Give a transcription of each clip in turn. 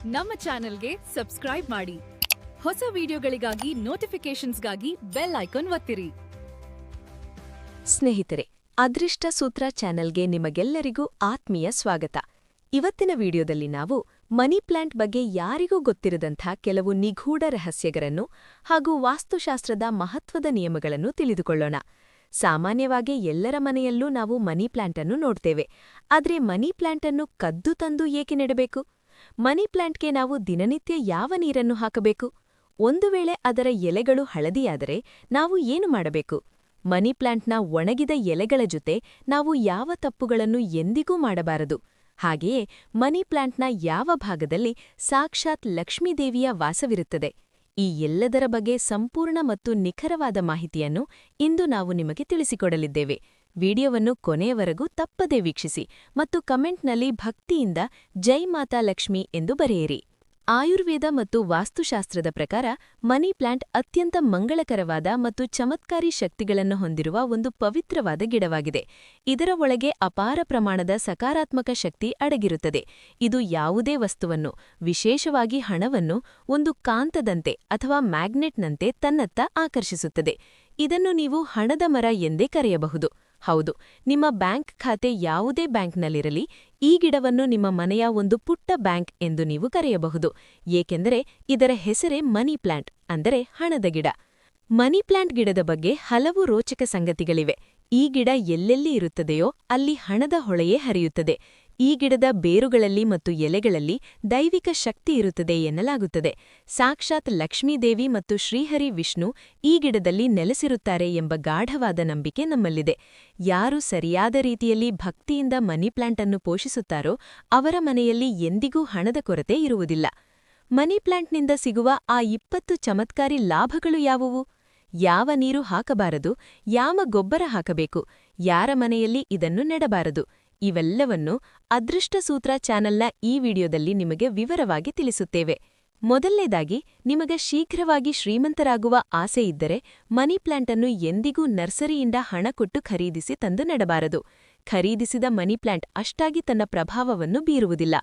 ನಮ್ಮ ಚಾನೆಲ್ಗೆ ಸಬ್ಸ್ಕ್ರೈಬ್ ಮಾಡಿ. ಹೊಸ ವಿಡಿಯೋಗಳಿಗಾಗಿ ನೋಟಿಫಿಕೇಶನ್ಸ್ಗಾಗಿ ಬೆಲ್ ಐಕಾನ್ ಒತ್ತಿರಿ. ಸ್ನೇಹಿತರೆ, ಅದೃಷ್ಟ ಸೂತ್ರ ಚಾನೆಲ್ಗೆ ನಿಮಗೆಲ್ಲರಿಗೂ ಆತ್ಮೀಯ ಸ್ವಾಗತ. ಇವತ್ತಿನ ವಿಡಿಯೋದಲ್ಲಿ ನಾವು ಮನಿ ಪ್ಲಾಂಟ್ ಬಗ್ಗೆ ಯಾರಿಗೂ ಗೊತ್ತಿರದಂಥ ಕೆಲವು ನಿಗೂಢ ರಹಸ್ಯಗಳನ್ನು ಹಾಗೂ ವಾಸ್ತುಶಾಸ್ತ್ರದ ಮಹತ್ವದ ನಿಯಮಗಳನ್ನು ತಿಳಿದುಕೊಳ್ಳೋಣ. ಸಾಮಾನ್ಯವಾಗಿ ಎಲ್ಲರ ಮನೆಯಲ್ಲೂ ನಾವು ಮನಿ ಪ್ಲಾಂಟ್ ಅನ್ನು ನೋಡ್ತೇವೆ. ಆದರೆ ಮನಿ ಪ್ಲಾಂಟ್ ಅನ್ನು ಕದ್ದು ತಂದು ಏಕೆ ನೆಡಬೇಕು? ಮನಿ ಪ್ಲಾಂಟ್ಗೆ ನಾವು ದಿನನಿತ್ಯ ಯಾವ ನೀರನ್ನು ಹಾಕಬೇಕು? ಒಂದು ವೇಳೆ ಅದರ ಎಲೆಗಳು ಹಳದಿಯಾದರೆ ನಾವು ಏನು ಮಾಡಬೇಕು? ಮನಿ ಪ್ಲಾಂಟ್ನ ಒಣಗಿದ ಎಲೆಗಳ ಜೊತೆ ನಾವು ಯಾವ ತಪ್ಪುಗಳನ್ನು ಎಂದಿಗೂ ಮಾಡಬಾರದು. ಹಾಗೆಯೇ ಮನಿ ಪ್ಲಾಂಟ್ನ ಯಾವ ಭಾಗದಲ್ಲಿ ಸಾಕ್ಷಾತ್ ಲಕ್ಷ್ಮೀದೇವಿಯ ವಾಸವಿರುತ್ತದೆ? ಈ ಎಲ್ಲದರ ಬಗ್ಗೆ ಸಂಪೂರ್ಣ ಮತ್ತು ನಿಖರವಾದ ಮಾಹಿತಿಯನ್ನು ಇಂದು ನಾವು ನಿಮಗೆ ತಿಳಿಸಿಕೊಡಲಿದ್ದೇವೆ. ವಿಡಿಯೋವನ್ನು ಕೊನೆಯವರೆಗೂ ತಪ್ಪದೇ ವೀಕ್ಷಿಸಿ ಮತ್ತು ಕಮೆಂಟ್ನಲ್ಲಿ ಭಕ್ತಿಯಿಂದ ಜೈ ಮಾತಾ ಲಕ್ಷ್ಮಿ ಎಂದು ಬರೆಯಿರಿ. ಆಯುರ್ವೇದ ಮತ್ತು ವಾಸ್ತುಶಾಸ್ತ್ರದ ಪ್ರಕಾರ ಮನಿ ಪ್ಲಾಂಟ್ ಅತ್ಯಂತ ಮಂಗಳಕರವಾದ ಮತ್ತು ಚಮತ್ಕಾರಿ ಶಕ್ತಿಗಳನ್ನು ಹೊಂದಿರುವ ಒಂದು ಪವಿತ್ರವಾದ ಗಿಡವಾಗಿದೆ. ಇದರ ಒಳಗೆ ಅಪಾರ ಪ್ರಮಾಣದ ಸಕಾರಾತ್ಮಕ ಶಕ್ತಿ ಅಡಗಿರುತ್ತದೆ. ಇದು ಯಾವುದೇ ವಸ್ತುವನ್ನು, ವಿಶೇಷವಾಗಿ ಹಣವನ್ನು, ಒಂದು ಕಾಂತದಂತೆ ಅಥವಾ ಮ್ಯಾಗ್ನೆಟ್ನಂತೆ ತನ್ನತ್ತ ಆಕರ್ಷಿಸುತ್ತದೆ. ಇದನ್ನು ನೀವು ಹಣದ ಮರ ಎಂದೇ ಕರೆಯಬಹುದು. ಹೌದು, ನಿಮ್ಮ ಬ್ಯಾಂಕ್ ಖಾತೆ ಯಾವುದೇ ಬ್ಯಾಂಕ್ನಲ್ಲಿರಲಿ, ಈ ಗಿಡವನ್ನು ನಿಮ್ಮ ಮನೆಯ ಒಂದು ಪುಟ್ಟ ಬ್ಯಾಂಕ್ ಎಂದು ನೀವು ಕರೆಯಬಹುದು. ಏಕೆಂದರೆ ಇದರ ಹೆಸರೇ ಮನಿ ಪ್ಲಾಂಟ್, ಅಂದರೆ ಹಣದ ಗಿಡ. ಮನಿ ಪ್ಲಾಂಟ್ ಗಿಡದ ಬಗ್ಗೆ ಹಲವು ರೋಚಕ ಸಂಗತಿಗಳಿವೆ. ಈ ಗಿಡ ಎಲ್ಲೆಲ್ಲಿ ಇರುತ್ತದೆಯೋ ಅಲ್ಲಿ ಹಣದ ಹೊಳೆಯೇ ಹರಿಯುತ್ತದೆ. ಈ ಗಿಡದ ಬೇರುಗಳಲ್ಲಿ ಮತ್ತು ಎಲೆಗಳಲ್ಲಿ ದೈವಿಕ ಶಕ್ತಿ ಇರುತ್ತದೆ ಎನ್ನಲಾಗುತ್ತದೆ. ಸಾಕ್ಷಾತ್ ಲಕ್ಷ್ಮೀದೇವಿ ಮತ್ತು ಶ್ರೀಹರಿ ವಿಷ್ಣು ಈ ಗಿಡದಲ್ಲಿ ನೆಲೆಸಿರುತ್ತಾರೆ ಎಂಬ ಗಾಢವಾದ ನಂಬಿಕೆ ನಮ್ಮಲ್ಲಿದೆ. ಯಾರು ಸರಿಯಾದ ರೀತಿಯಲ್ಲಿ ಭಕ್ತಿಯಿಂದ ಮನಿ ಪ್ಲಾಂಟ್ ಅನ್ನು ಪೋಷಿಸುತ್ತಾರೋ ಅವರ ಮನೆಯಲ್ಲಿ ಎಂದಿಗೂ ಹಣದ ಕೊರತೆ ಇರುವುದಿಲ್ಲ. ಮನಿ ಪ್ಲಾಂಟ್ನಿಂದ ಸಿಗುವ ಆ 20 ಚಮತ್ಕಾರಿ ಲಾಭಗಳು ಯಾವುವು? ಯಾವ ನೀರು ಹಾಕಬಾರದು? ಯಾವ ಗೊಬ್ಬರ ಹಾಕಬೇಕು? ಯಾರ ಮನೆಯಲ್ಲಿ ಇದನ್ನು ನೆಡಬಾರದು? ಇವೆಲ್ಲವನ್ನು ಅದೃಷ್ಟ ಸೂತ್ರ ಚಾನೆಲ್ನ ಈ ವಿಡಿಯೋದಲ್ಲಿ ನಿಮಗೆ ವಿವರವಾಗಿ ತಿಳಿಸುತ್ತೇವೆ. ಮೊದಲನೇದಾಗಿ, ನಿಮಗೆ ಶೀಘ್ರವಾಗಿ ಶ್ರೀಮಂತರಾಗುವ ಆಸೆ ಇದ್ದರೆ ಮನಿ ಪ್ಲಾಂಟ್ ಅನ್ನು ಎಂದಿಗೂ ನರ್ಸರಿಯಿಂದ ಹಣ ಕೊಟ್ಟು ಖರೀದಿಸಿ ತಂದು ನೆಡಬಾರದು. ಖರೀದಿಸಿದ ಮನಿ ಪ್ಲಾಂಟ್ ಅಷ್ಟಾಗಿ ತನ್ನ ಪ್ರಭಾವವನ್ನು ಬೀರುವುದಿಲ್ಲ.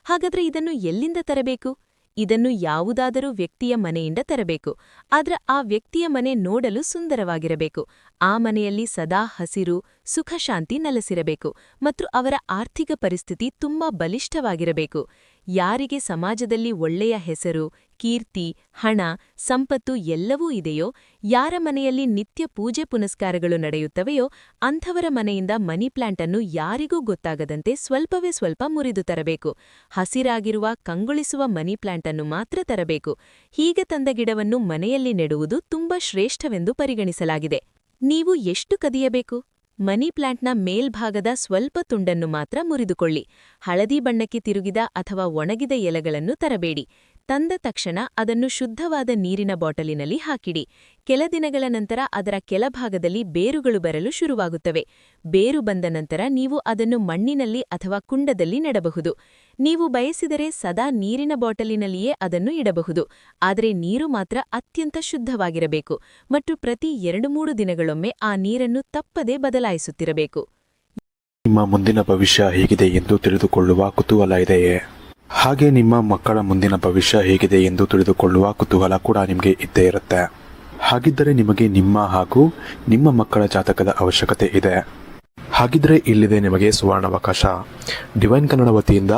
ಹಾಗಾದ್ರೆ ಇದನ್ನು ಎಲ್ಲಿಂದ ತರಬೇಕು? ಇದನ್ನು ಯಾವುದಾದರೂ ವ್ಯಕ್ತಿಯ ಮನೆಯಿಂದ ತರಬೇಕು. ಆದ್ರೆ ಆ ವ್ಯಕ್ತಿಯ ಮನೆ ನೋಡಲು ಸುಂದರವಾಗಿರಬೇಕು. ಆ ಮನೆಯಲ್ಲಿ ಸದಾ ಹಸಿರು, ಸುಖ, ಶಾಂತಿ ನೆಲೆಸಿರಬೇಕು ಮತ್ತು ಅವರ ಆರ್ಥಿಕ ಪರಿಸ್ಥಿತಿ ತುಂಬಾ ಬಲಿಷ್ಠವಾಗಿರಬೇಕು. ಯಾರಿಗೆ ಸಮಾಜದಲ್ಲಿ ಒಳ್ಳೆಯ ಹೆಸರು, ಕೀರ್ತಿ, ಹಣ, ಸಂಪತ್ತು ಎಲ್ಲವೂ ಇದೆಯೋ, ಯಾರ ಮನೆಯಲ್ಲಿ ನಿತ್ಯ ಪೂಜೆ ಪುನಸ್ಕಾರಗಳು ನಡೆಯುತ್ತವೆಯೋ ಅಂಥವರ ಮನೆಯಿಂದ ಮನಿ ಪ್ಲಾಂಟ್ ಅನ್ನು ಯಾರಿಗೂ ಗೊತ್ತಾಗದಂತೆ ಸ್ವಲ್ಪವೇ ಸ್ವಲ್ಪ ಮುರಿದು ತರಬೇಕು. ಹಸಿರಾಗಿರುವ, ಕಂಗೊಳಿಸುವ ಮನಿ ಪ್ಲಾಂಟ್ ಅನ್ನು ಮಾತ್ರ ತರಬೇಕು. ಹೀಗೆ ತಂದ ಗಿಡವನ್ನು ಮನೆಯಲ್ಲಿ ನೆಡುವುದು ತುಂಬಾ ಶ್ರೇಷ್ಠವೆಂದು ಪರಿಗಣಿಸಲಾಗಿದೆ. ನೀವು ಎಷ್ಟು ಕದಿಯಬೇಕು? ಮನಿ ಪ್ಲಾಂಟ್ನ ಮೇಲ್ಭಾಗದ ಸ್ವಲ್ಪ ತುಂಡನ್ನು ಮಾತ್ರ ಮುರಿದುಕೊಳ್ಳಿ. ಹಳದಿ ಬಣ್ಣಕ್ಕೆ ತಿರುಗಿದ ಅಥವಾ ಒಣಗಿದ ಎಲೆಗಳನ್ನು ತರಬೇಡಿ. ತಂದ ತಕ್ಷಣ ಅದನ್ನು ಶುದ್ಧವಾದ ನೀರಿನ ಬಾಟಲಿನಲ್ಲಿ ಹಾಕಿಡಿ. ಕೆಲ ದಿನಗಳ ನಂತರ ಅದರ ಕೆಳಭಾಗದಲ್ಲಿ ಬೇರುಗಳು ಬರಲು ಶುರುವಾಗುತ್ತವೆ. ಬೇರು ಬಂದ ನಂತರ ನೀವು ಅದನ್ನು ಮಣ್ಣಿನಲ್ಲಿ ಅಥವಾ ಕುಂಡದಲ್ಲಿ ನೆಡಬಹುದು. ನೀವು ಬಯಸಿದರೆ ಸದಾ ನೀರಿನ ಬಾಟಲಿನಲ್ಲಿಯೇ ಅದನ್ನು ಇಡಬಹುದು. ಆದರೆ ನೀರು ಮಾತ್ರ ಅತ್ಯಂತ ಶುದ್ಧವಾಗಿರಬೇಕು ಮತ್ತು ಪ್ರತಿ 2-3 ದಿನಗಳೊಮ್ಮೆ ಆ ನೀರನ್ನು ತಪ್ಪದೇ ಬದಲಾಯಿಸುತ್ತಿರಬೇಕು. ನಿಮ್ಮ ಮುಂದಿನ ಭವಿಷ್ಯ ಹೇಗಿದೆ ಎಂದು ತಿಳಿದುಕೊಳ್ಳುವ ಕುತೂಹಲ ಇದೆಯೇ? ಹಾಗೆ ನಿಮ್ಮ ಮಕ್ಕಳ ಮುಂದಿನ ಭವಿಷ್ಯ ಹೇಗಿದೆ ಎಂದು ತಿಳಿದುಕೊಳ್ಳುವ ಕುತೂಹಲ ಕೂಡ ನಿಮಗೆ ಇದ್ದೇ ಇರುತ್ತೆ. ಹಾಗಿದ್ದರೆ ನಿಮಗೆ ನಿಮ್ಮ ಹಾಗೂ ನಿಮ್ಮ ಮಕ್ಕಳ ಜಾತಕದ ಅವಶ್ಯಕತೆ ಇದೆ. ಹಾಗಿದ್ರೆ ಇಲ್ಲಿದೆ ನಿಮಗೆ ಸುವರ್ಣಾವಕಾಶ. ಡಿವೈನ್ ಕನ್ನಡ ವತಿಯಿಂದ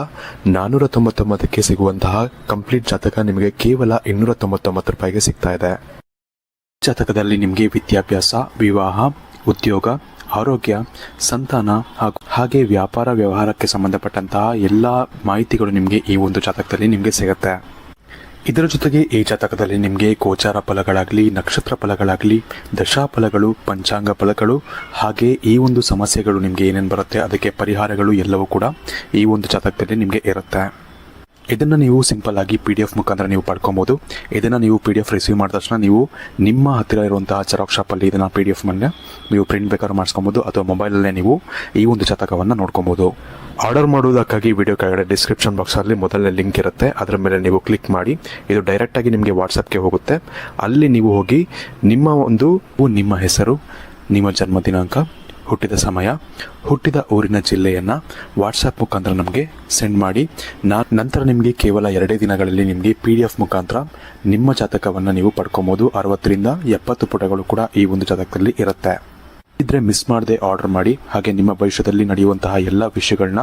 499ಕ್ಕೆ ಸಿಗುವಂತಹ ಕಂಪ್ಲೀಟ್ ಜಾತಕ ನಿಮಗೆ ಕೇವಲ 299 ರೂಪಾಯಿಗೆ ಸಿಗ್ತಾ ಇದೆ. ಜಾತಕದಲ್ಲಿ ನಿಮಗೆ ವಿದ್ಯಾಭ್ಯಾಸ, ವಿವಾಹ, ಉದ್ಯೋಗ, ಆರೋಗ್ಯ, ಸಂತಾನ ಹಾಗೆ ವ್ಯಾಪಾರ ವ್ಯವಹಾರಕ್ಕೆ ಸಂಬಂಧಪಟ್ಟಂತಹ ಎಲ್ಲ ಮಾಹಿತಿಗಳು ನಿಮಗೆ ಈ ಒಂದು ಜಾತಕದಲ್ಲಿ ನಿಮಗೆ ಸಿಗುತ್ತೆ. ಇದರ ಜೊತೆಗೆ ಈ ಜಾತಕದಲ್ಲಿ ನಿಮಗೆ ಗೋಚಾರ ಫಲಗಳಾಗಲಿ, ನಕ್ಷತ್ರ ಫಲಗಳಾಗಲಿ, ದಶಾಫಲಗಳು, ಪಂಚಾಂಗ ಫಲಗಳು, ಹಾಗೆ ಈ ಒಂದು ಸಮಸ್ಯೆಗಳು ನಿಮಗೆ ಏನೇನು ಬರುತ್ತೆ ಅದಕ್ಕೆ ಪರಿಹಾರಗಳು ಎಲ್ಲವೂ ಕೂಡ ಈ ಒಂದು ಜಾತಕದಲ್ಲಿ ನಿಮಗೆ ಇರುತ್ತೆ. ಇದನ್ನು ನೀವು ಸಿಂಪಲ್ ಆಗಿ PDF ಮುಖಾಂತರ ನೀವು ಪಡ್ಕೊಬೋದು. ಇದನ್ನು ನೀವು PDF ರಿಸೀವ್ ಮಾಡಿದ ತಕ್ಷಣ ನೀವು ನಿಮ್ಮ ಹತ್ತಿರ ಇರುವಂತಹ ಜೆರಾಕ್ಸ್ ಶಾಪಲ್ಲಿ ಇದನ್ನು PDF ಮೇಲೆ ನೀವು ಪ್ರಿಂಟ್ ಬೇಕಾದ್ರೂ ಮಾಡಿಸ್ಕೊಬೋದು ಅಥವಾ ಮೊಬೈಲಲ್ಲೇ ನೀವು ಈ ಒಂದು ಜಾತಕವನ್ನು ನೋಡ್ಕೊಬೋದು. ಆರ್ಡರ್ ಮಾಡುವುದಕ್ಕಾಗಿ ವಿಡಿಯೋ ಕೆಳಗಡೆ ಡಿಸ್ಕ್ರಿಪ್ಷನ್ ಬಾಕ್ಸಲ್ಲಿ ಮೊದಲನೇ ಲಿಂಕ್ ಇರುತ್ತೆ. ಅದರ ಮೇಲೆ ನೀವು ಕ್ಲಿಕ್ ಮಾಡಿ ಇದು ಡೈರೆಕ್ಟಾಗಿ ನಿಮಗೆ ವಾಟ್ಸಪ್ಗೆ ಹೋಗುತ್ತೆ. ಅಲ್ಲಿ ನೀವು ಹೋಗಿ ನಿಮ್ಮ ಹೆಸರು, ನಿಮ್ಮ ಜನ್ಮ ದಿನಾಂಕ, ಹುಟ್ಟಿದ ಸಮಯ, ಹುಟ್ಟಿದ ಊರಿನ ಜಿಲ್ಲೆಯನ್ನು ವಾಟ್ಸಪ್ ಮುಖಾಂತರ ನಮಗೆ ಸೆಂಡ್ ಮಾಡಿ. ನಂತರ ನಿಮಗೆ ಕೇವಲ 2 ದಿನಗಳಲ್ಲಿ ನಿಮಗೆ PDF ಮುಖಾಂತರ ನಿಮ್ಮ ಜಾತಕವನ್ನು ನೀವು ಪಡ್ಕೊಬೋದು. 60 ರಿಂದ 70 ಪುಟಗಳು ಕೂಡ ಈ ಒಂದು ಜಾತಕದಲ್ಲಿ ಇರುತ್ತೆ. ಇದ್ರೆ ಮಿಸ್ ಮಾಡದೆ ಆರ್ಡರ್ ಮಾಡಿ. ಹಾಗೆ ನಿಮ್ಮ ಭವಿಷ್ಯದಲ್ಲಿ ನಡೆಯುವಂತಹ ಎಲ್ಲ ವಿಷಯಗಳನ್ನ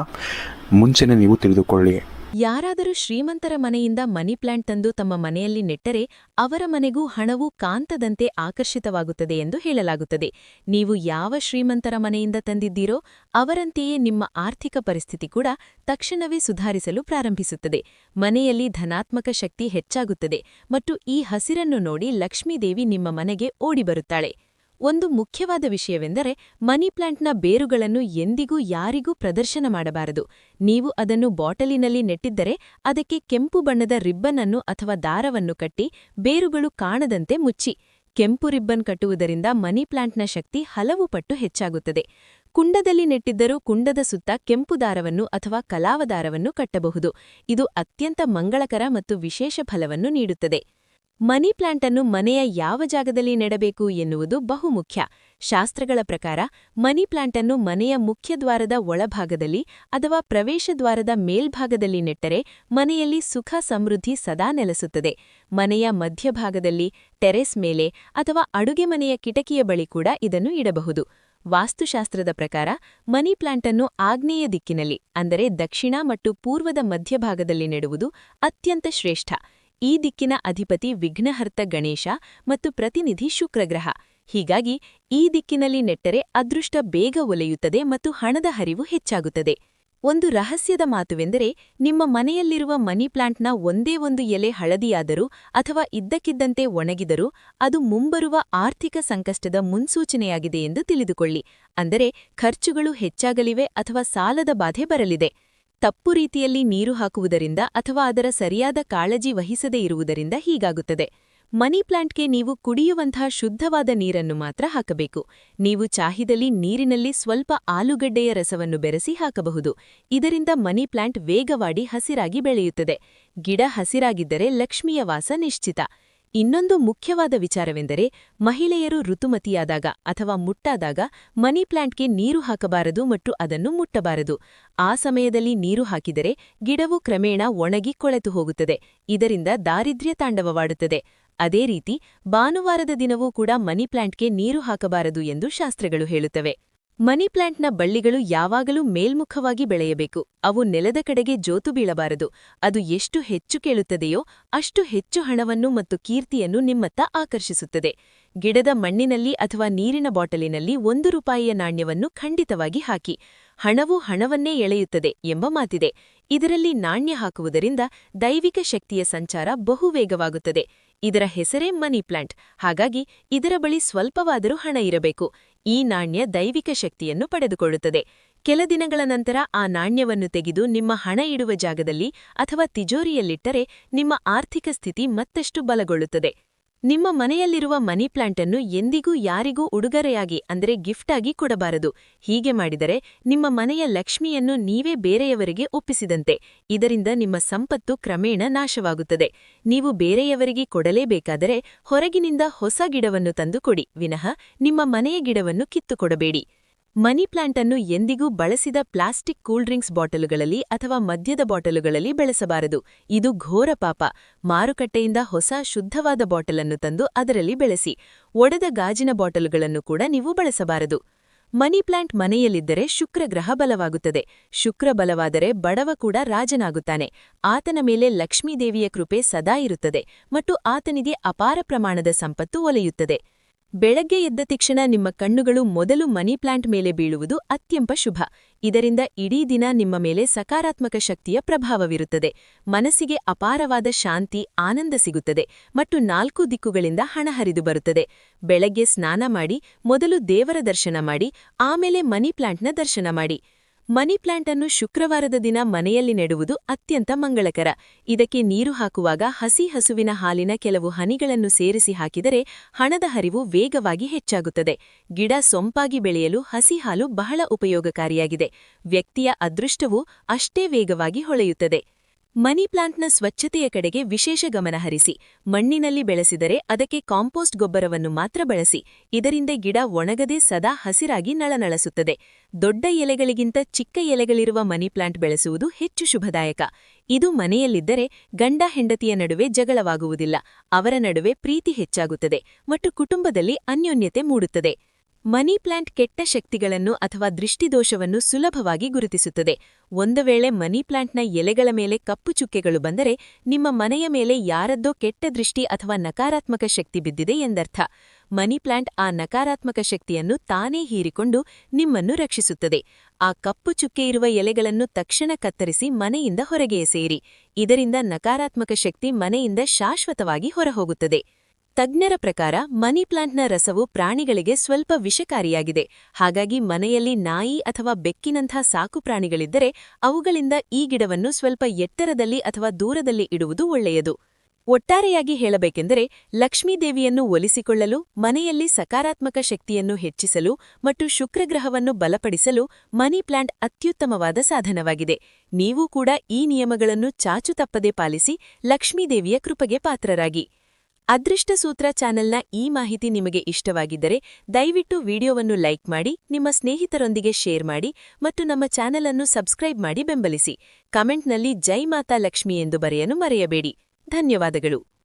ಮುಂಚೆನೇ ನೀವು ತಿಳಿದುಕೊಳ್ಳಿ. ಯಾರಾದರೂ ಶ್ರೀಮಂತರ ಮನೆಯಿಂದ ಮನಿ ಪ್ಲಾಂಟ್ ತಂದು ತಮ್ಮ ಮನೆಯಲ್ಲಿ ನೆಟ್ಟರೆ ಅವರ ಮನೆಗೂ ಹಣವು ಕಾಂತದಂತೆ ಆಕರ್ಷಿತವಾಗುತ್ತದೆ ಎಂದು ಹೇಳಲಾಗುತ್ತದೆ. ನೀವು ಯಾವ ಶ್ರೀಮಂತರ ಮನೆಯಿಂದ ತಂದಿದ್ದೀರೋ ಅವರಂತೆಯೇ ನಿಮ್ಮ ಆರ್ಥಿಕ ಪರಿಸ್ಥಿತಿ ಕೂಡ ತಕ್ಷಣವೇ ಸುಧಾರಿಸಲು ಪ್ರಾರಂಭಿಸುತ್ತದೆ. ಮನೆಯಲ್ಲಿ ಧನಾತ್ಮಕ ಶಕ್ತಿ ಹೆಚ್ಚಾಗುತ್ತದೆ ಮತ್ತು ಈ ಹಸಿರನ್ನು ನೋಡಿ ಲಕ್ಷ್ಮೀದೇವಿ ನಿಮ್ಮ ಮನೆಗೆ ಓಡಿಬರುತ್ತಾಳೆ. ಒಂದು ಮುಖ್ಯವಾದ ವಿಷಯವೆಂದರೆ ಮನಿ ಪ್ಲಾಂಟ್ನ ಬೇರುಗಳನ್ನು ಎಂದಿಗೂ ಯಾರಿಗೂ ಪ್ರದರ್ಶನ ಮಾಡಬಾರದು. ನೀವು ಅದನ್ನು ಬಾಟಲಿನಲ್ಲಿ ನೆಟ್ಟಿದ್ದರೆ ಅದಕ್ಕೆ ಕೆಂಪು ಬಣ್ಣದ ರಿಬ್ಬನ್ ಅನ್ನು ಅಥವಾ ದಾರವನ್ನು ಕಟ್ಟಿ ಬೇರುಗಳು ಕಾಣದಂತೆ ಮುಚ್ಚಿ. ಕೆಂಪು ರಿಬ್ಬನ್ ಕಟ್ಟುವುದರಿಂದ ಮನಿ ಪ್ಲಾಂಟ್ನ ಶಕ್ತಿ ಹಲವು ಪಟ್ಟು ಹೆಚ್ಚಾಗುತ್ತದೆ. ಕುಂಡದಲ್ಲಿ ನೆಟ್ಟಿದ್ದರೂ ಕುಂಡದ ಸುತ್ತ ಕೆಂಪು ದಾರವನ್ನು ಅಥವಾ ಕಲಾವದಾರವನ್ನು ಕಟ್ಟಬಹುದು. ಇದು ಅತ್ಯಂತ ಮಂಗಳಕರ ಮತ್ತು ವಿಶೇಷ ಫಲವನ್ನು ನೀಡುತ್ತದೆ. ಮನಿ ಪ್ಲಾಂಟ್ ಅನ್ನು ಮನೆಯ ಯಾವ ಜಾಗದಲ್ಲಿ ನೆಡಬೇಕು ಎನ್ನುವುದು ಬಹುಮುಖ್ಯ. ಶಾಸ್ತ್ರಗಳ ಪ್ರಕಾರ ಮನಿ ಪ್ಲಾಂಟ್ ಅನ್ನು ಮನೆಯ ಮುಖ್ಯದ್ವಾರದ ಒಳಭಾಗದಲ್ಲಿ ಅಥವಾ ಪ್ರವೇಶದ್ವಾರದ ಮೇಲ್ಭಾಗದಲ್ಲಿ ನೆಟ್ಟರೆ ಮನೆಯಲ್ಲಿ ಸುಖ ಸಮೃದ್ಧಿ ಸದಾ ನೆಲೆಸುತ್ತದೆ. ಮನೆಯ ಮಧ್ಯಭಾಗದಲ್ಲಿ, ಟೆರೆಸ್ ಮೇಲೆ ಅಥವಾ ಅಡುಗೆ ಮನೆಯ ಕಿಟಕಿಯ ಬಳಿ ಕೂಡ ಇದನ್ನು ಇಡಬಹುದು. ವಾಸ್ತುಶಾಸ್ತ್ರದ ಪ್ರಕಾರ ಮನಿ ಪ್ಲಾಂಟ್ ಅನ್ನು ಆಗ್ನೇಯ ದಿಕ್ಕಿನಲ್ಲಿ ಅಂದರೆ ದಕ್ಷಿಣ ಮತ್ತು ಪೂರ್ವದ ಮಧ್ಯಭಾಗದಲ್ಲಿ ನೆಡುವುದು ಅತ್ಯಂತ ಶ್ರೇಷ್ಠ. ಈ ದಿಕ್ಕಿನ ಅಧಿಪತಿ ವಿಘ್ನಹರ್ತ ಗಣೇಶ ಮತ್ತು ಪ್ರತಿನಿಧಿ ಶುಕ್ರಗ್ರಹ. ಹೀಗಾಗಿ ಈ ದಿಕ್ಕಿನಲ್ಲಿ ನೆಟ್ಟರೆ ಅದೃಷ್ಟ ಬೇಗ ಒಲೆಯುತ್ತದೆ ಮತ್ತು ಹಣದ ಹರಿವು ಹೆಚ್ಚಾಗುತ್ತದೆ. ಒಂದು ರಹಸ್ಯದ ಮಾತುವೆಂದರೆ ನಿಮ್ಮ ಮನೆಯಲ್ಲಿರುವ ಮನಿ ಪ್ಲಾಂಟ್ನ ಒಂದೇ ಒಂದು ಎಲೆ ಹಳದಿಯಾದರೂ ಅಥವಾ ಇದ್ದಕ್ಕಿದ್ದಂತೆ ಒಣಗಿದರೂ ಅದು ಮುಂಬರುವ ಆರ್ಥಿಕ ಸಂಕಷ್ಟದ ಮುನ್ಸೂಚನೆಯಾಗಿದೆ ಎಂದು ತಿಳಿದುಕೊಳ್ಳಿ. ಅಂದರೆ ಖರ್ಚುಗಳು ಹೆಚ್ಚಾಗಲಿವೆ ಅಥವಾ ಸಾಲದ ಬಾಧೆ ಬರಲಿದೆ. ತಪ್ಪು ರೀತಿಯಲ್ಲಿ ನೀರು ಹಾಕುವುದರಿಂದ ಅಥವಾ ಅದರ ಸರಿಯಾದ ಕಾಳಜಿ ವಹಿಸದೇ ಇರುವುದರಿಂದ ಹೀಗಾಗುತ್ತದೆ. ಮನಿ ಪ್ಲಾಂಟ್ಗೆ ನೀವು ಕುಡಿಯುವಂತಹ ಶುದ್ಧವಾದ ನೀರನ್ನು ಮಾತ್ರ ಹಾಕಬೇಕು. ನೀವು ಚಾಹಿದಲ್ಲಿ ನೀರಿನಲ್ಲಿ ಸ್ವಲ್ಪ ಆಲೂಗಡ್ಡೆಯ ರಸವನ್ನು ಬೆರೆಸಿ ಹಾಕಬಹುದು. ಇದರಿಂದ ಮನಿ ಪ್ಲಾಂಟ್ ವೇಗವಾಗಿ ಹಸಿರಾಗಿ ಬೆಳೆಯುತ್ತದೆ. ಗಿಡ ಹಸಿರಾಗಿದ್ದರೆ ಲಕ್ಷ್ಮಿಯ ವಾಸ ನಿಶ್ಚಿತ. ಇನ್ನೊಂದು ಮುಖ್ಯವಾದ ವಿಚಾರವೆಂದರೆ ಮಹಿಳೆಯರು ಋತುಮತಿಯಾದಾಗ ಅಥವಾ ಮುಟ್ಟಾದಾಗ ಮನಿ ಪ್ಲಾಂಟ್ಗೆ ನೀರು ಹಾಕಬಾರದು ಮತ್ತು ಅದನ್ನು ಮುಟ್ಟಬಾರದು. ಆ ಸಮಯದಲ್ಲಿ ನೀರು ಹಾಕಿದರೆ ಗಿಡವು ಕ್ರಮೇಣ ಒಣಗಿ ಕೊಳೆತು ಹೋಗುತ್ತದೆ. ಇದರಿಂದ ದಾರಿದ್ರ್ಯ ತಾಂಡವವಾಡುತ್ತದೆ. ಅದೇ ರೀತಿ ಭಾನುವಾರದ ದಿನವೂ ಕೂಡ ಮನಿ ಪ್ಲಾಂಟ್ಗೆ ನೀರು ಹಾಕಬಾರದು ಎಂದು ಶಾಸ್ತ್ರಗಳು ಹೇಳುತ್ತವೆ. ಮನಿ ಪ್ಲಾಂಟ್ನ ಬಳ್ಳಿಗಳು ಯಾವಾಗಲೂ ಮೇಲ್ಮುಖವಾಗಿ ಬೆಳೆಯಬೇಕು. ಅವು ನೆಲದ ಕಡೆಗೆ ಜೋತು ಬೀಳಬಾರದು. ಅದು ಎಷ್ಟು ಹೆಚ್ಚು ಕೇಳುತ್ತದೆಯೋ ಅಷ್ಟು ಹೆಚ್ಚು ಹಣವನ್ನು ಮತ್ತು ಕೀರ್ತಿಯನ್ನು ನಿಮ್ಮತ್ತ ಆಕರ್ಷಿಸುತ್ತದೆ. ಗಿಡದ ಮಣ್ಣಿನಲ್ಲಿ ಅಥವಾ ನೀರಿನ ಬಾಟಲಿನಲ್ಲಿ ₹1 ನಾಣ್ಯವನ್ನು ಖಂಡಿತವಾಗಿ ಹಾಕಿ. ಹಣವು ಹಣವನ್ನೇ ಎಳೆಯುತ್ತದೆ ಎಂಬ ಮಾತಿದೆ. ಇದರಲ್ಲಿ ನಾಣ್ಯ ಹಾಕುವುದರಿಂದ ದೈವಿಕ ಶಕ್ತಿಯ ಸಂಚಾರ ಬಹುವೇಗವಾಗುತ್ತದೆ. ಇದರ ಹೆಸರೇ ಮನಿ ಪ್ಲಾಂಟ್. ಹಾಗಾಗಿ ಇದರ ಬಳಿ ಸ್ವಲ್ಪವಾದರೂ ಹಣ ಇರಬೇಕು. ಈ ನಾಣ್ಯ ದೈವಿಕ ಶಕ್ತಿಯನ್ನು ಪಡೆದುಕೊಳ್ಳುತ್ತದೆ. ಕೆಲ ದಿನಗಳ ನಂತರ ಆ ನಾಣ್ಯವನ್ನು ತೆಗೆದು ನಿಮ್ಮ ಹಣ ಇಡುವ ಜಾಗದಲ್ಲಿ ಅಥವಾ ತಿಜೋರಿಯಲ್ಲಿಟ್ಟರೆ ನಿಮ್ಮ ಆರ್ಥಿಕ ಸ್ಥಿತಿ ಮತ್ತಷ್ಟು ಬಲಗೊಳ್ಳುತ್ತದೆ. ನಿಮ್ಮ ಮನೆಯಲ್ಲಿರುವ ಮನಿ ಪ್ಲಾಂಟ್ ಅನ್ನು ಎಂದಿಗೂ ಯಾರಿಗೂ ಉಡುಗೊರೆಯಾಗಿ ಅಂದರೆ ಗಿಫ್ಟ್ ಆಗಿ ಕೊಡಬಾರದು. ಹೀಗೆ ಮಾಡಿದರೆ ನಿಮ್ಮ ಮನೆಯ ಲಕ್ಷ್ಮಿಯನ್ನು ನೀವೇ ಬೇರೆಯವರಿಗೆ ಒಪ್ಪಿಸಿದಂತೆ. ಇದರಿಂದ ನಿಮ್ಮ ಸಂಪತ್ತು ಕ್ರಮೇಣ ನಾಶವಾಗುತ್ತದೆ. ನೀವು ಬೇರೆಯವರಿಗೆ ಕೊಡಲೇಬೇಕಾದರೆ ಹೊರಗಿನಿಂದ ಹೊಸ ಗಿಡವನ್ನು ತಂದು ಕೊಡಿ, ವಿನಃ ನಿಮ್ಮ ಮನೆಯ ಗಿಡವನ್ನು ಕಿತ್ತುಕೊಡಬೇಡಿ. ಮನಿ ಪ್ಲಾಂಟ್ ಅನ್ನು ಎಂದಿಗೂ ಬಳಸಿದ ಪ್ಲಾಸ್ಟಿಕ್ ಕೂಲ್ ಡ್ರಿಂಕ್ಸ್ ಬಾಟಲುಗಳಲ್ಲಿ ಅಥವಾ ಮದ್ಯದ ಬಾಟಲುಗಳಲ್ಲಿ ಬೆಳೆಸಬಾರದು. ಇದು ಘೋರ ಪಾಪ. ಮಾರುಕಟ್ಟೆಯಿಂದ ಹೊಸ ಶುದ್ಧವಾದ ಬಾಟಲನ್ನು ತಂದು ಅದರಲ್ಲಿ ಬೆಳೆಸಿ. ಒಡೆದ ಗಾಜಿನ ಬಾಟಲುಗಳನ್ನು ಕೂಡ ನೀವು ಬಳಸಬಾರದು. Money plant ಮನೆಯಲ್ಲಿದ್ದರೆ ಶುಕ್ರಗ್ರಹ ಬಲವಾಗುತ್ತದೆ. ಶುಕ್ರ ಬಲವಾದರೆ ಬಡವ ಕೂಡ ರಾಜನಾಗುತ್ತಾನೆ. ಆತನ ಮೇಲೆ ಲಕ್ಷ್ಮೀದೇವಿಯ ಕೃಪೆ ಸದಾ ಇರುತ್ತದೆ ಮತ್ತು ಆತನಿಗೆ ಅಪಾರ ಪ್ರಮಾಣದ ಸಂಪತ್ತು ಒಲೆಯುತ್ತದೆ. ಬೆಳಗ್ಗೆ ಎದ್ದ ತಕ್ಷಣ ನಿಮ್ಮ ಕಣ್ಣುಗಳು ಮೊದಲು ಮನಿ ಪ್ಲಾಂಟ್ ಮೇಲೆ ಬೀಳುವುದು ಅತ್ಯಂತ ಶುಭ. ಇದರಿಂದ ಇಡೀ ದಿನ ನಿಮ್ಮ ಮೇಲೆ ಸಕಾರಾತ್ಮಕ ಶಕ್ತಿಯ ಪ್ರಭಾವವಿರುತ್ತದೆ. ಮನಸ್ಸಿಗೆ ಅಪಾರವಾದ ಶಾಂತಿ, ಆನಂದ ಸಿಗುತ್ತದೆ ಮತ್ತು 4 ದಿಕ್ಕುಗಳಿಂದ ಹಣ ಹರಿದು ಬರುತ್ತದೆ. ಬೆಳಗ್ಗೆ ಸ್ನಾನ ಮಾಡಿ ಮೊದಲು ದೇವರ ದರ್ಶನ ಮಾಡಿ ಆಮೇಲೆ ಮನಿ ಪ್ಲಾಂಟ್ನ ದರ್ಶನ ಮಾಡಿ. ಮನಿ ಪ್ಲಾಂಟ್ ಅನ್ನು ಶುಕ್ರವಾರದ ದಿನ ಮನೆಯಲ್ಲಿ ನೆಡುವುದು ಅತ್ಯಂತ ಮಂಗಳಕರ. ಇದಕ್ಕೆ ನೀರು ಹಾಕುವಾಗ ಹಸಿ ಹಸುವಿನ ಹಾಲಿನ ಕೆಲವು ಹನಿಗಳನ್ನು ಸೇರಿಸಿ ಹಾಕಿದರೆ ಹಣದ ಹರಿವು ವೇಗವಾಗಿ ಹೆಚ್ಚಾಗುತ್ತದೆ. ಗಿಡ ಸೊಂಪಾಗಿ ಬೆಳೆಯಲು ಹಸಿ ಹಾಲು ಬಹಳ ಉಪಯೋಗಕಾರಿಯಾಗಿದೆ. ವ್ಯಕ್ತಿಯ ಅದೃಷ್ಟವೂ ಅಷ್ಟೇ ವೇಗವಾಗಿ ಹೊಳೆಯುತ್ತದೆ. ಮನಿ ಪ್ಲಾಂಟ್ನ ಸ್ವಚ್ಛತೆಯ ಕಡೆಗೆ ವಿಶೇಷ ಗಮನ ಹರಿಸಿ. ಮಣ್ಣಿನಲ್ಲಿ ಬೆಳೆಸಿದರೆ ಅದಕ್ಕೆ ಕಾಂಪೋಸ್ಟ್ ಗೊಬ್ಬರವನ್ನು ಮಾತ್ರ ಬಳಸಿ. ಇದರಿಂದ ಗಿಡ ಒಣಗದೆ ಸದಾ ಹಸಿರಾಗಿ ನಳನಳಿಸುತ್ತದೆ. ದೊಡ್ಡ ಎಲೆಗಳಿಗಿಂತ ಚಿಕ್ಕ ಎಲೆಗಳಿರುವ ಮನಿ ಪ್ಲಾಂಟ್ ಬೆಳೆಸುವುದು ಹೆಚ್ಚು ಶುಭದಾಯಕ. ಇದು ಮನೆಯಲ್ಲಿದ್ದರೆ ಗಂಡ ಹೆಂಡತಿಯ ನಡುವೆ ಜಗಳವಾಗುವುದಿಲ್ಲ, ಅವರ ನಡುವೆ ಪ್ರೀತಿ ಹೆಚ್ಚಾಗುತ್ತದೆ ಮತ್ತು ಕುಟುಂಬದಲ್ಲಿ ಅನ್ಯೋನ್ಯತೆ ಮೂಡುತ್ತದೆ. ಮನಿ ಪ್ಲಾಂಟ್ ಕೆಟ್ಟ ಶಕ್ತಿಗಳನ್ನು ಅಥವಾ ದೃಷ್ಟಿದೋಷವನ್ನು ಸುಲಭವಾಗಿ ಗುರುತಿಸುತ್ತದೆ. ಒಂದು ವೇಳೆ ಮನಿ ಪ್ಲಾಂಟ್ನ ಎಲೆಗಳ ಮೇಲೆ ಕಪ್ಪು ಚುಕ್ಕೆಗಳು ಬಂದರೆ ನಿಮ್ಮ ಮನೆಯ ಮೇಲೆ ಯಾರದ್ದೋ ಕೆಟ್ಟ ದೃಷ್ಟಿ ಅಥವಾ ನಕಾರಾತ್ಮಕ ಶಕ್ತಿ ಬಿದ್ದಿದೆ ಎಂದರ್ಥ. ಮನಿ ಪ್ಲಾಂಟ್ ಆ ನಕಾರಾತ್ಮಕ ಶಕ್ತಿಯನ್ನು ತಾನೇ ಹೀರಿಕೊಂಡು ನಿಮ್ಮನ್ನು ರಕ್ಷಿಸುತ್ತದೆ. ಆ ಕಪ್ಪು ಚುಕ್ಕೆ ಇರುವ ಎಲೆಗಳನ್ನು ತಕ್ಷಣ ಕತ್ತರಿಸಿ ಮನೆಯಿಂದ ಹೊರಗೆ ಎಸೆಯಿರಿ. ಇದರಿಂದ ನಕಾರಾತ್ಮಕ ಶಕ್ತಿ ಮನೆಯಿಂದ ಶಾಶ್ವತವಾಗಿ ಹೊರಹೋಗುತ್ತದೆ. ತಜ್ಞರ ಪ್ರಕಾರ ಮನಿ ಪ್ಲಾಂಟ್ನ ರಸವು ಪ್ರಾಣಿಗಳಿಗೆ ಸ್ವಲ್ಪ ವಿಷಕಾರಿಯಾಗಿದೆ. ಹಾಗಾಗಿ ಮನೆಯಲ್ಲಿ ನಾಯಿ ಅಥವಾ ಬೆಕ್ಕಿನಂಥ ಸಾಕು ಪ್ರಾಣಿಗಳಿದ್ದರೆ ಅವುಗಳಿಂದ ಈ ಗಿಡವನ್ನು ಸ್ವಲ್ಪ ಎತ್ತರದಲ್ಲಿ ಅಥವಾ ದೂರದಲ್ಲಿ ಇಡುವುದು ಒಳ್ಳೆಯದು. ಒಟ್ಟಾರೆಯಾಗಿ ಹೇಳಬೇಕೆಂದರೆ, ಲಕ್ಷ್ಮೀದೇವಿಯನ್ನು ಒಲಿಸಿಕೊಳ್ಳಲು, ಮನೆಯಲ್ಲಿ ಸಕಾರಾತ್ಮಕ ಶಕ್ತಿಯನ್ನು ಹೆಚ್ಚಿಸಲು ಮತ್ತು ಶುಕ್ರಗ್ರಹವನ್ನು ಬಲಪಡಿಸಲು ಮನಿ ಪ್ಲಾಂಟ್ ಅತ್ಯುತ್ತಮವಾದ ಸಾಧನವಾಗಿದೆ. ನೀವು ಕೂಡ ಈ ನಿಯಮಗಳನ್ನು ಚಾಚು ತಪ್ಪದೆ ಪಾಲಿಸಿ ಲಕ್ಷ್ಮೀದೇವಿಯ ಕೃಪೆಗೆ ಪಾತ್ರರಾಗಿ. ಅದೃಷ್ಟ ಸೂತ್ರ ಚಾನೆಲ್ನ ಈ ಮಾಹಿತಿ ನಿಮಗೆ ಇಷ್ಟವಾಗಿದ್ದರೆ ದಯವಿಟ್ಟು ವಿಡಿಯೋವನ್ನು ಲೈಕ್ ಮಾಡಿ, ನಿಮ್ಮ ಸ್ನೇಹಿತರೊಂದಿಗೆ ಶೇರ್ ಮಾಡಿ ಮತ್ತು ನಮ್ಮ ಚಾನೆಲ್ ಅನ್ನು ಸಬ್ಸ್ಕ್ರೈಬ್ ಮಾಡಿ ಬೆಂಬಲಿಸಿ. ಕಮೆಂಟ್ನಲ್ಲಿ ಜೈ ಮಾತಾ ಲಕ್ಷ್ಮಿ ಎಂದು ಬರೆಯಲು ಮರೆಯಬೇಡಿ. ಧನ್ಯವಾದಗಳು.